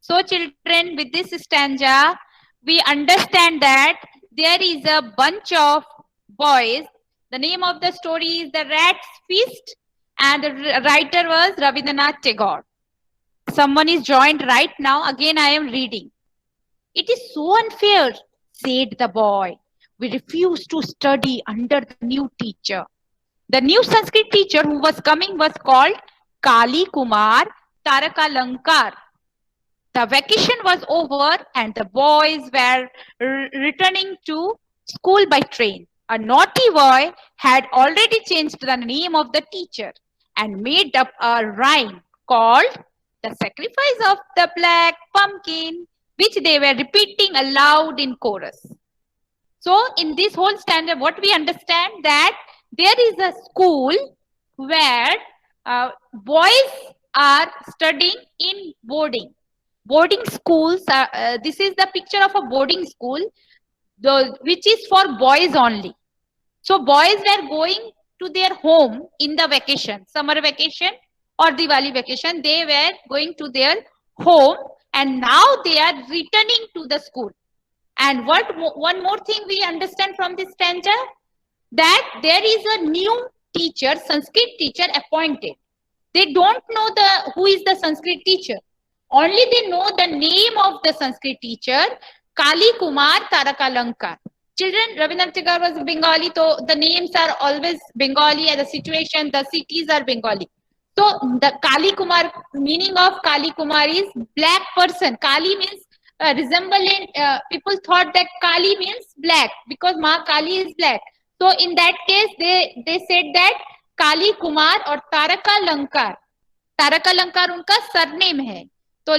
So children, with this stanza, we understand that there is a bunch of boys. The name of the story is The Rat's Feast, and the writer was Rabindranath Tagore. Someone is joined right now. Again, I am reading. It is so unfair, said the boy. We refuse to study under the new teacher. The new Sanskrit teacher who was coming was called Kali Kumar Tarakalankar. The vacation was over and the boys were returning to school by train. A naughty boy had already changed the name of the teacher and made up a rhyme called The Sacrifice of the Black Pumpkin, which they were repeating aloud in chorus. So, in this whole stanza, what we understand that there is a school where boys are studying in boarding schools. This is the picture of a boarding school, which is for boys only. So boys were going to their home in the vacation, summer vacation or Diwali vacation. They were going to their home, and now they are returning to the school. And one more thing we understand from this stanza, that there is a new teacher, Sanskrit teacher appointed. They don't know who is the Sanskrit teacher. Only they know the name of the Sanskrit teacher, Kali Kumar Tarakalankar. Children, Rabindranath Tagore was Bengali, so the names are always Bengali, and the situation, the cities are Bengali. So the Kali Kumar, meaning of Kali Kumar is black person. Kali means resembling. People thought that Kali means black because Ma Kali is black. So in that case, they said that Kali Kumar or Tarakalankar. तारकालंकार उनका surname है. तो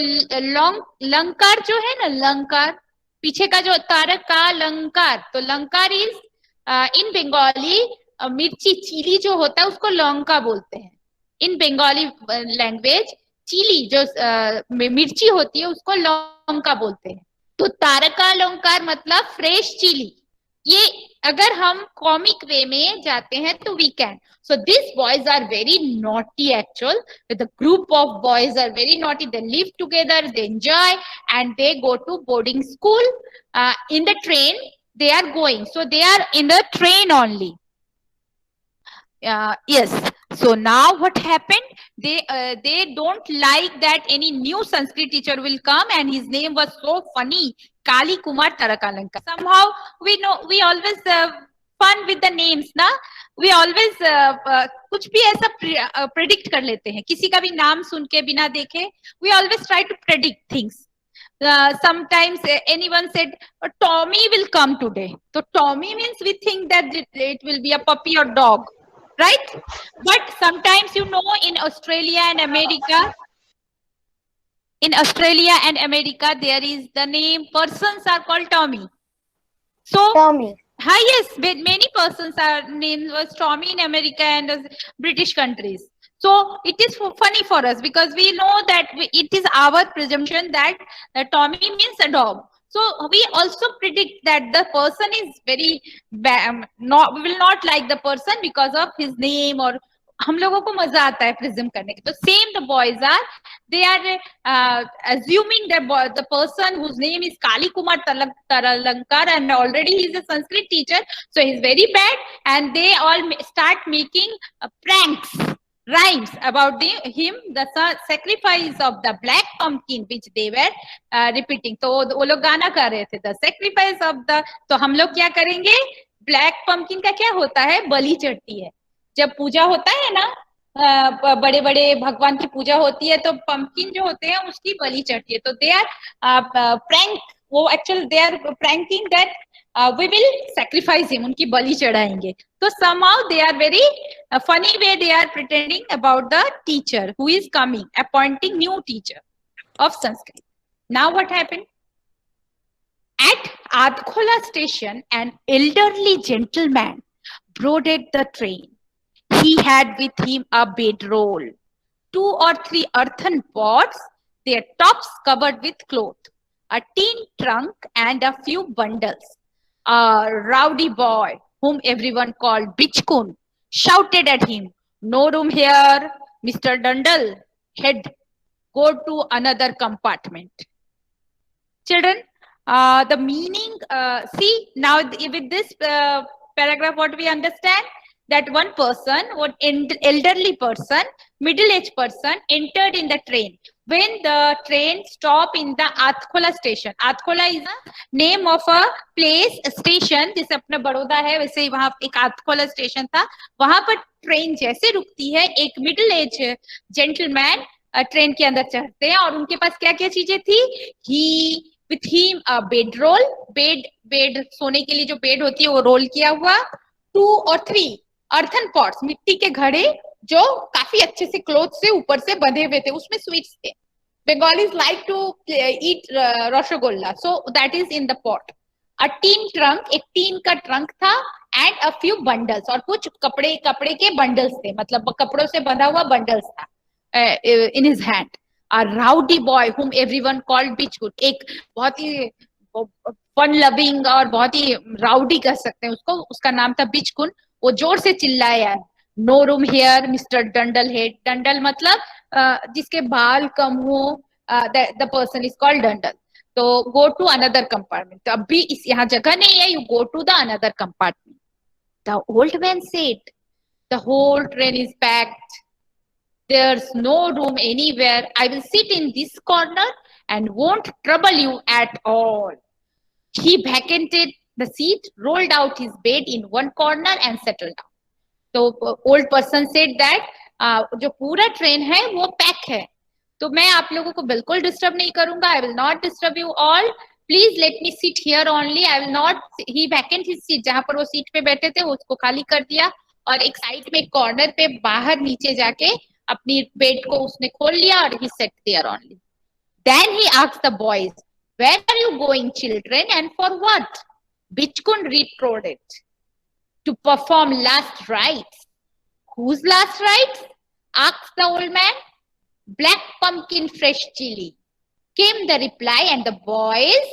लंकार जो है ना, लंकार पीछे का जो तारकालंकार, तो लंकार इज इन बंगाली मिर्ची चिली जो होता है उसको लौंका बोलते हैं. इन बंगाली लैंग्वेज चिली जो मिर्ची होती है उसको लौंका बोलते हैं. तो तारकालंकार मतलब फ्रेश चिली. ये अगर हम कॉमिक वे में जाते हैं तो we can. So these boys are very naughty actual. The group of boys are very naughty. They live together, they enjoy, and they go to boarding school. In the train, they are going. So they are in the train only. Yes. So now what happened? They don't like that any new Sanskrit teacher will come, and his name was so funny, Kali Kumar Tarakalankar. Somehow we always fun with the names, na? We always कुछ भी ऐसा predict कर लेते हैं. किसी का भी नाम सुन के बिना देखे, we always try to predict things. Sometimes anyone said Tommy will come today. So Tommy means we think that it will be a puppy or dog, right? But sometimes in Australia and America, there is the name persons are called Tommy. So Tommy. Hi, yes, many persons are named was Tommy in America and British countries. So it is funny for us because we know that it is our presumption that Tommy means a dog. So we also predict that the person is very will not like the person because of his name, or हम लोगों को मजा आता है prism करने की. तो same the boys are, they are assuming that the person whose name is Kali Kumar Taralankar and already he is a Sanskrit teacher, so he's very bad, and they all start making pranks, rhymes about him, the sacrifice of the black pumpkin which they were repeating. तो वो लोग गाना कर रहे थे, the sacrifice of the. तो हम लोग क्या करेंगे, black pumpkin का क्या होता है, बलि चढ़ती है. जब पूजा होता है ना, बड़े बड़े भगवान की पूजा होती है तो पंपकिन जो होते हैं उसकी बलि चढ़ती है. तो दे आर प्रैंक, वो actual they are pranking that we will sacrifice him, उनकी बलि चढ़ाएंगे. तो somehow they are very funny way they are pretending about the teacher who is coming, appointing new teacher of Sanskrit. Now what happened? At Adkhola station, an elderly gentleman boarded the train. He had with him a bedroll, 2 or 3 earthen pots, their tops covered with cloth, a tin trunk, and a few bundles. A rowdy boy, whom everyone called Bichkun, shouted at him, "No room here, Mr. Dundle, head go to another compartment. Children, the meaning, see now with this paragraph, what we understand, that one person, one elderly person, middle-aged person entered in the train. When the train stopped in the Athkola station, Athkola is a name of a place, a station, जैसे अपना बड़ौदा है वैसे ही वहां एक आथकोला station था. वहां पर train जैसे रुकती है, एक मिडिल एज जेंटलमैन ट्रेन के अंदर चढ़ते हैं और उनके पास क्या क्या चीजें थी. He with him bed roll, bed सोने के लिए जो बेड होती है वो रोल किया हुआ. 2 और 3 अर्थन पॉट्स, मिट्टी के घड़े जो काफी अच्छे से क्लोथ से ऊपर से बंधे हुए थे, उसमें स्वीट्स थे. Bengalis like to eat rasgulla, so that is in the pot. A tin trunk, एक टीन का ट्रंक था, and a few bundles, और कुछ कपड़े के बंडल्स थे, मतलब कपड़ों से बंधा हुआ बंडल्स था in his hand. A rowdy boy whom everyone called बिचकुन, एक बहुत ही फन लविंग और बहुत ही राउडी कह सकते हैं उसको, उसका नाम था बिचकुन. वो जोर से चिल्लाया, no room here mister dunder head. Dunder मतलब जिसके बाल कम हो, the person is called dunder. तो गो टू अनदर कंपार्टमेंट, तो अभी इस यहाँ जगह नहीं है, you go to the another compartment. The old man said, the whole train is packed, there's no room anywhere. I will sit in this corner and won't trouble you at all. He vacated the seat, rolled out his bed in one corner and settled down. तो old person said that जो पूरा train है वो pack है, तो मैं आप लोगों को बिल्कुल डिस्टर्ब नहीं करूंगा. I will not disturb you all. Please let me sit here only. I will not. He vacated his seat, जहां पर वो सीट पे बैठे थे उसको खाली कर दिया और एक साइड में कॉर्नर पे बाहर नीचे जाके अपनी बेड को उसने खोल लिया और he sat there only. Then he asked the boys, where are you going, children, and for what? Bichkun retorted, to perform last rites. Whose last rites? Asked the old man. Black pumpkin fresh chili, came the reply, and the boys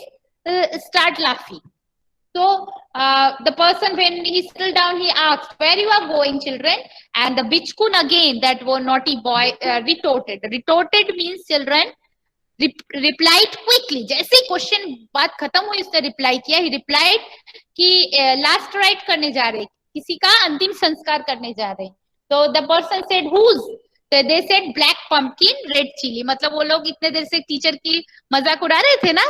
start laughing. So the person, when he settled down, he asked, where you are going, children? And the bichkun again, that one naughty boy, retorted. Retorted means children replied quickly. जैसे question बात खत्म हुई उसने reply किया. he replied कि last right करने जा रहे, किसी का अंतिम संस्कार करने जा रहे. तो the person said, whose? So they said black pumpkin red chili. मतलब वो लोग इतने देर से टीचर की मजाक उड़ा रहे थे ना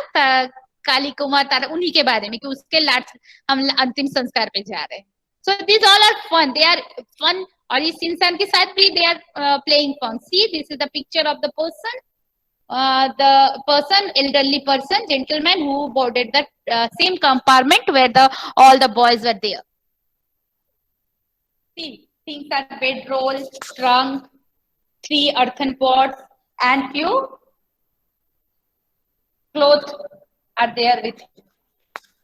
काली कुमार तारा, उन्हीं के बारे में कि उसके लास्ट हम अंतिम संस्कार पे जा रहे हैं. So these all are fun. They are fun. और इस इंसान के साथ भी they are playing fun. See, this is the picture of the person. The person, elderly person, gentleman who boarded the same compartment where all the boys were there. See, things are bedroll, trunk, 3 earthen pots, and few clothes are there with you.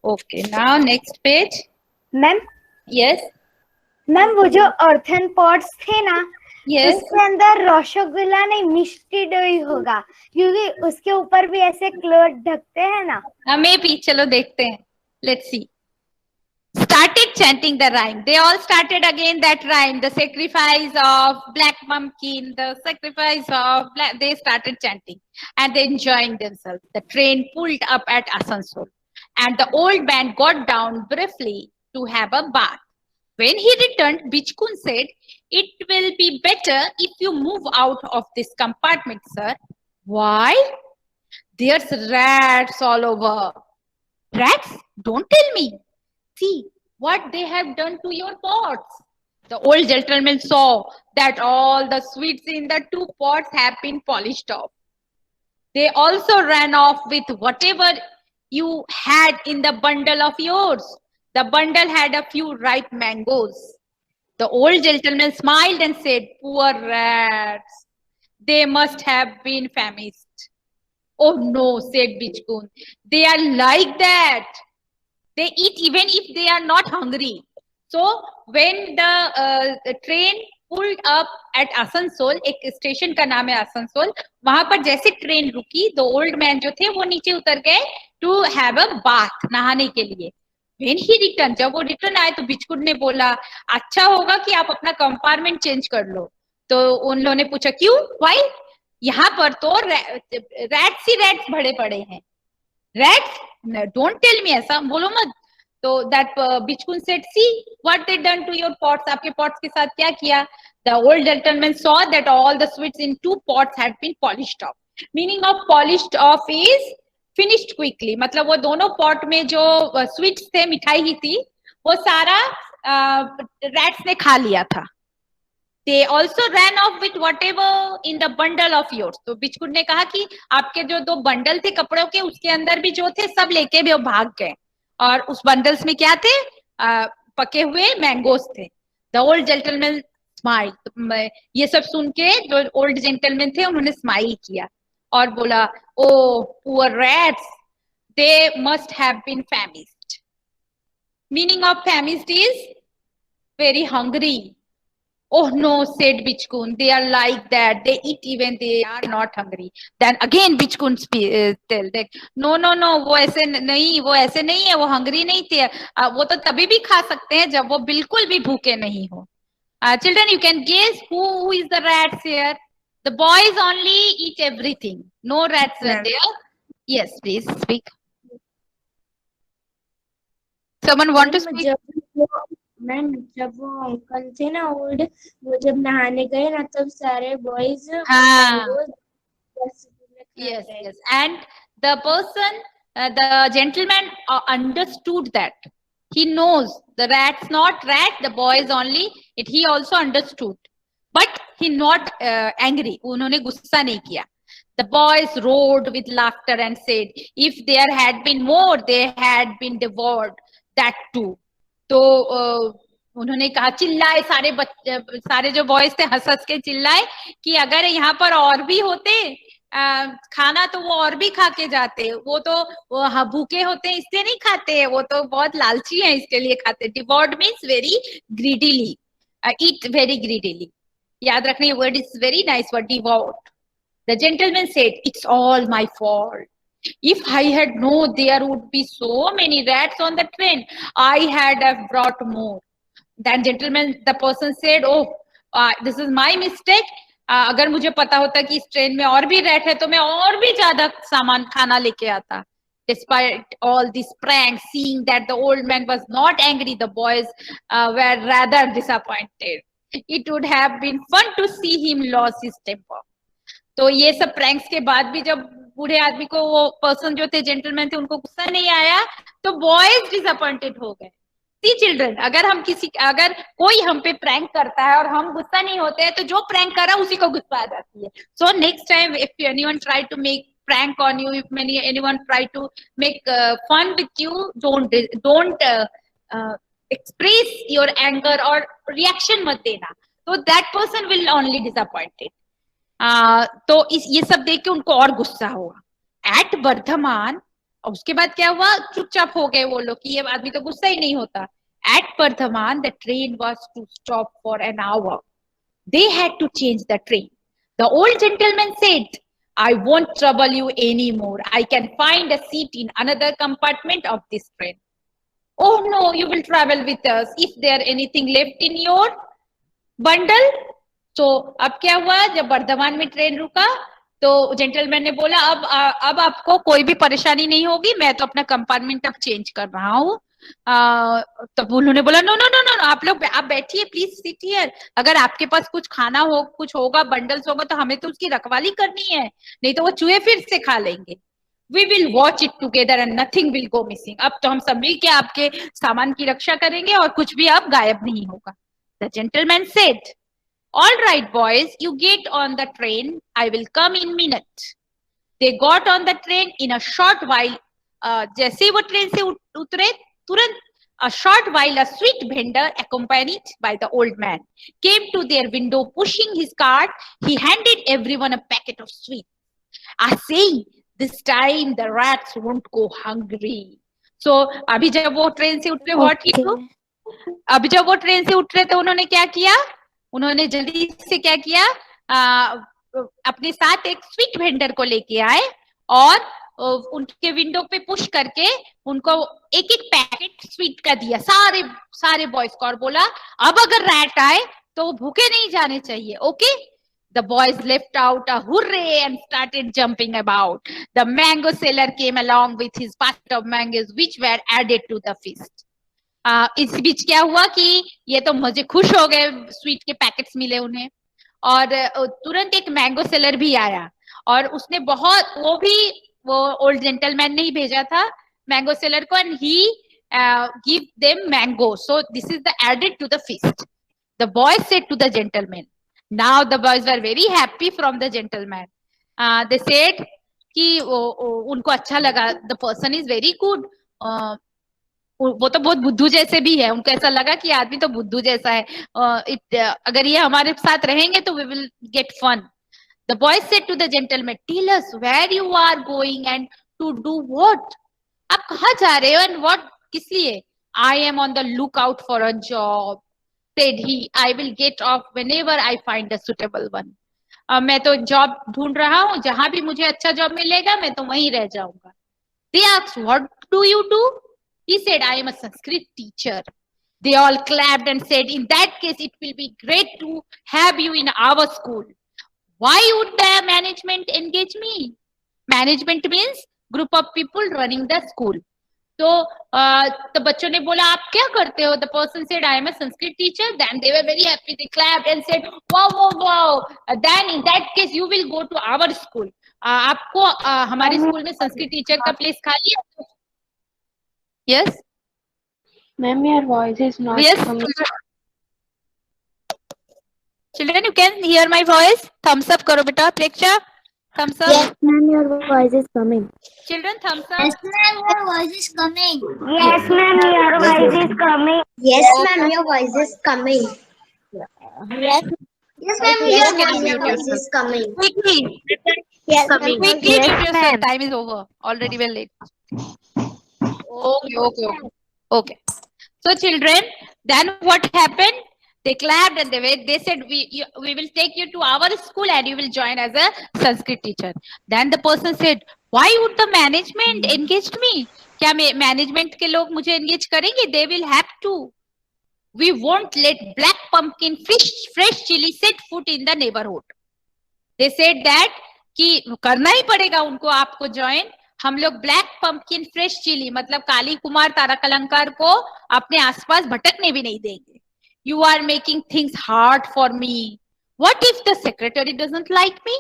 Okay, now next page. Ma'am, Yes. Ma'am वो जो earthen pots थे ना, Yes. उसके अंदर रसगुल्ला नहीं मिष्टी दोई होगा, क्योंकि उसके ऊपर भी ऐसे क्लोथ ढकते हैं ना. हमें भी चलो देखते हैं. Let's see. Started chanting the rhyme. They all started again that rhyme. The sacrifice of black pumpkin, the sacrifice of black. They started chanting and they enjoying themselves. The train pulled up at Asansol, and the old man got down briefly to have a bath. When he returned, Bichkun said, "It will be better if you move out of this compartment, sir." Why? There's rats all over. Rats? Don't tell me. See what they have done to your pots. The old gentleman saw that all the sweets in the 2 pots have been polished off. They also ran off with whatever you had in the bundle of yours. The bundle had a few ripe mangoes. The old gentleman smiled and said, poor rats, they must have been famished. Oh no, said Bichkun, they are like that. They eat even if they are not hungry. So when the train pulled up at Asansol, एक station का नाम है आसनसोल, वहां पर जैसे train रुकी, दो old man जो थे वो नीचे उतर गए टू हैव अ बाथ, नहाने के लिए. When he returned, जब वो रिटर्न आए तो बिचकुट ने बोला, अच्छा होगा कि आप अपना कंपार्टमेंट चेंज कर लो. तो उन लोगों ने पूछा क्यों, व्हाई? यहाँ पर तो रैट्स ही रैट्स भरे पड़े हैं। रैट्स, डोंट टेल मी, ऐसा बोलो मत। तो दैट बिचकुन said, see what they done to your pots, आपके पॉट्स के साथ क्या किया। The old gentleman saw that all the sweets in 2 pots had been polished off. Meaning of polished off is finished quickly, मतलब वो दोनों pot में जो स्वीट्स थे, मिठाई ही थी, वो सारा रैट्स ने खा लिया था। They also ran off with whatever in the bundle of yours. तो बिचकुट ने कहा कि आपके जो 2 बंडल थे कपड़ों के, उसके अंदर भी जो थे सब लेके भी वो भाग गए। और उस बंडल्स में क्या थे, पके हुए मैंगोस थे। द ओल्ड जेंटलमैन स्माइल, ये सब सुन के जो ओल्ड जेंटलमैन थे उन्होंने स्माइल किया और बोला, oh poor rats, they must have been famished. Meaning of famished is very hungry. Oh no, said Bichkun, they are like that. They eat even they are not hungry. Then again Bichkun tell that, no, no, no, वो ऐसे नहीं है, वो hungry नहीं थे। वो तो तभी भी खा सकते हैं जब वो बिल्कुल भी भूखे नहीं हो। Children, you can guess who is the rats here. The boys only eat everything. No rats were there. Yes, please speak. Someone want to speak? Ma'am जब वो अंकल थे ना ओल्ड, वो जब नहाने गए ना तब सारे boys yes, yes, and the person, the gentleman understood that. He knows the rat's not rat, the boys only, it he also understood, but he not angry, उन्होंने गुस्सा नहीं किया। The boys roared with laughter and said, if there had been more, they had been devoured, that too. तो उन्होंने कहा, चिल्लाए सारे जो बॉयज थे, हंस हंस के चिल्लाए कि अगर यहाँ पर और भी होते खाना तो वो और भी खा के जाते। वो तो भूखे होते हैं इसलिए नहीं खाते, वो तो बहुत लालची हैं इसके लिए खाते। Devoured means very greedily, eat very greedily. याद रखना ये word is very nice word, devoured. The gentleman said, it's all my fault. If I had known there would be so many rats on the train, I had have brought more. That gentleman, the person said, oh, this is my mistake. अगर मुझे पता होता कि इस train में और भी rat है तो मैं और भी ज्यादा सामान खाना लेके आता। Despite all these pranks, seeing that the old man was not angry, the boys were rather disappointed. It would have been fun to see him lose his temper. तो ये सब प्रैंक्स के बाद भी जब बूढ़े आदमी को, वो पर्सन जो थे, जेंटलमैन थे, उनको गुस्सा नहीं आया तो बॉयज डिसअपॉइंटेड हो गए। सी चिल्ड्रन, अगर कोई हम पे प्रैंक करता है और हम गुस्सा नहीं होते हैं तो जो प्रैंक कर रहा है उसी को गुस्सा आ जाती है। So next time if anyone try to make prank on you, if anyone try to make fun with you, don't express your anger or reaction मत देना, so that person will only disappointed. तो ये सब देख के उनको और गुस्सा हुआ। एट बर्धमान, और उसके बाद क्या हुआ, चुपचाप हो गए वो लोग कि ये आदमी तो गुस्सा ही नहीं होता। At Bardhaman the train was to stop for an hour. They had to change the train. The old gentleman said, I won't trouble you anymore. I can find a seat in another compartment of this train. Oh no, you will travel with us. If there anything left in your bundle. तो अब क्या हुआ, जब बर्धमान में train रुका तो gentleman ने बोला, अब आपको कोई भी परेशानी नहीं होगी, मैं तो अपना कंपार्टमेंट अब चेंज कर रहा हूँ। तब उन्होंने बोला, नो नो नो नो, आप बैठिए, प्लीज सिट हियर। अगर आपके पास कुछ खाना हो, कुछ होगा, बंडल्स होगा, तो हमें तो उसकी रखवाली करनी है, नहीं तो वो चूहे फिर से खा लेंगे। We will watch it together and nothing will go missing. अब तो हम सब मिल के आपके सामान की रक्षा करेंगे और कुछ भी अब गायब नहीं होगा। The gentleman said, all right boys, you get on the train, I will come in minute. They got on the train in a short while. जैसे ही वो ट्रेन से उतरे, तुरंत a short while a sweet vendor accompanied by the old man came to their window. Pushing his cart, he handed everyone a packet of sweets, saying, this time the rats won't go hungry. So अभी जब वो train से उतरे, what he do? अभी जब वो train से उतरे तो उन्होंने क्या किया, उन्होंने जल्दी से क्या किया, अपने साथ एक स्वीट वेंडर को लेके आए और उनके विंडो पे पुश करके उनको एक एक पैकेट स्वीट का दिया, सारे बॉयज को, और बोला अब अगर रैट आए तो भूखे नहीं जाने चाहिए, okay. The boys left out a hooray and started jumping about. The mango seller came along with his basket of mangoes, which were added to the feast. इस बीच क्या हुआ कि ये तो मजे खुश हो गए, स्वीट के पैकेट्स मिले उन्हें, और तुरंत एक मैंगो सेलर भी आया और उसने बहुत, वो ओल्ड जेंटलमैन ने ही भेजा था मैंगो सेलर को, and he give them mango. So this is the added to the feast. The boys said to the gentleman. Now the boys were very happy from the gentleman. They said कि उनको अच्छा लगा. The person is very good. वो तो बहुत बुद्धू जैसे भी है. उनको ऐसा लगा कि आदमी तो बुद्धू जैसा है. अगर ये हमारे साथ रहेंगे तो we will get fun. The boys said to the gentleman, "Tell us where you are going and to do what?" आप कहाँ जा रहे हो and what? किस लिए? I am on the lookout for a job. Said he, I will get off whenever I find a suitable one. मैं तो job ढूंढ रहा हूँ, जहां भी मुझे अच्छा जॉब मिलेगा मैं तो वहीं रह जाऊंगा. They asked, what do you do? He said, I am a Sanskrit teacher. They all clapped and said, in that case it will be great to have you in our school. Why would the management engage me? Management means group of people running the school. तो बच्चों ने बोला आप क्या करते हो? The person said I am a Sanskrit teacher. Then they were very happy. They clapped and said wow wow wow. Then in that case you will go to our school. आपको हमारे स्कूल में Sanskrit teacher का place खाली है. Yes. Ma'am, your voice is not Yes. coming. Children, you can hear my voice. Thumbs up करो बेटा. Preksha, thumbs up. Yes, ma'am, your voice is coming. Children, thumbs up. Yes, ma'am, your voice is coming. Yes, ma'am, your voice is coming. Yes, ma'am, your voice is coming. Yes, Yes, ma'am, Yes, your ma'am. voice is coming. Quickly, yes, Coming. quickly, Yes, mute yourself. ma'am. Time is over. Already well late. Okay. So children, then what happened? They clapped and they said, we will take you to our school and you will join as a Sanskrit teacher. Then the person said, why would the management engage me? क्या management के लोग मुझे engage करेंगे? They will have to. We won't let black pumpkin, fresh chili set foot in the neighborhood. They said that कि करना ही पड़ेगा उनको आपको join. हम लोग ब्लैक पंपकिन फ्रेश चिली मतलब काली कुमार तारक अलंकार को अपने आसपास भटकने भी नहीं देंगे. You are making things hard for me. What if the secretary doesn't like me?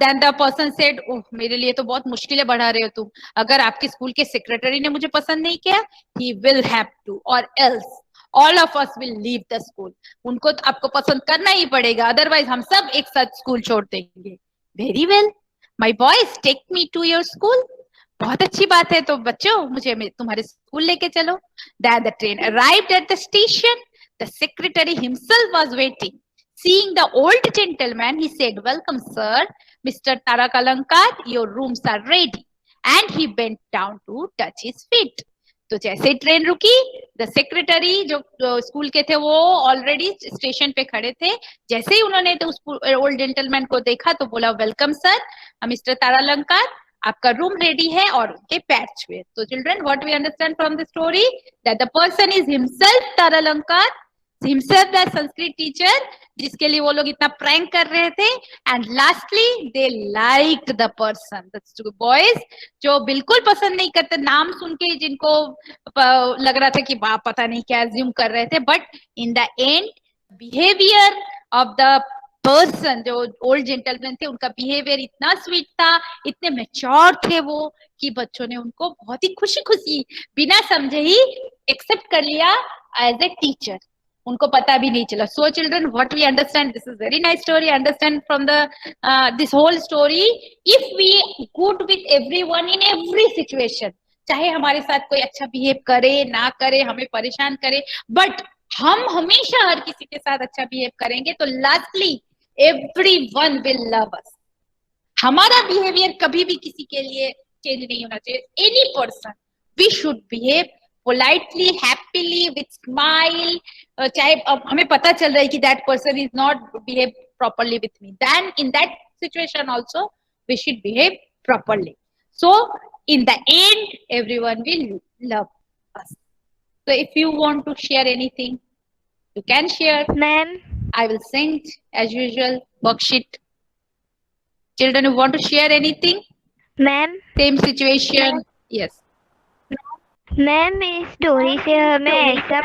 Then the person said, oh, मेरे लिए तो बहुत मुश्किलें बढ़ा रहे हो तुम. अगर आपके स्कूल के सेक्रेटरी ने मुझे पसंद नहीं किया, he will have to, or else all of us will leave the school. उनको तो आपको पसंद करना ही पड़ेगा, otherwise हम सब एक साथ स्कूल छोड़ देंगे. Very well. My boys, take me to your school. बहुत अच्छी बात है, तो बच्चों मुझे तुम्हारे स्कूल लेके चलो. Then the train arrived at the station. The secretary himself was waiting. Seeing the old gentleman, he said, welcome sir, Mr. Tarak Alankar, your rooms are ready. And he bent down to touch his feet. तो जैसे ही train रुकी, the secretary जो school के थे वो already station पे खड़े थे. जैसे ही उन्होंने तो उस ओल्ड जेंटलमैन को देखा तो बोला वेलकम सर मिस्टर तारालंकार, आपका रूम रेडी है, और उनके पैर छुए. तो children, what we understand from the story that the person is himself Taralankar, himself the Sanskrit teacher जिसके लिए वो लोग इतना प्रैंक कर रहे थे. And lastly they liked the person. The boys जो बिल्कुल पसंद नहीं करते नाम सुन के, जिनको लग रहा था कि बाप पता नहीं क्या अज्यूम कर रहे थे, but in the end behaviour of the person, जो ओल्ड जेंटलमैन थे, उनका बिहेवियर इतना स्वीट था, इतने मैच्योर थे वो, कि बच्चों ने उनको बहुत ही खुशी खुशी बिना समझे ही एक्सेप्ट कर लिया एज ए टीचर. उनको पता भी नहीं चला. So children, what we understand, this is very nice story. Understand from the this whole story, if we good with everyone in every situation, चाहे हमारे साथ कोई अच्छा बिहेव करे ना करे, हमें परेशान करे, बट हम हमेशा हर किसी के साथ अच्छा बिहेव करेंगे तो lastly everyone will love us. हमारा बिहेवियर कभी भी किसी के लिए चेंज नहीं होना चाहिए. Any person, we should behave politely, happily, with smile. चाहे हमें पता चल रहा है कि that person is not behave properly with me, then in that situation also we should behave properly. So in the end everyone will love us. So if you want to share anything, you can share. ma'am. I will send as usual worksheet. Children who want to share anything? Ma'am Same situation. Yes. Ma'am इस story से हमें ऐसा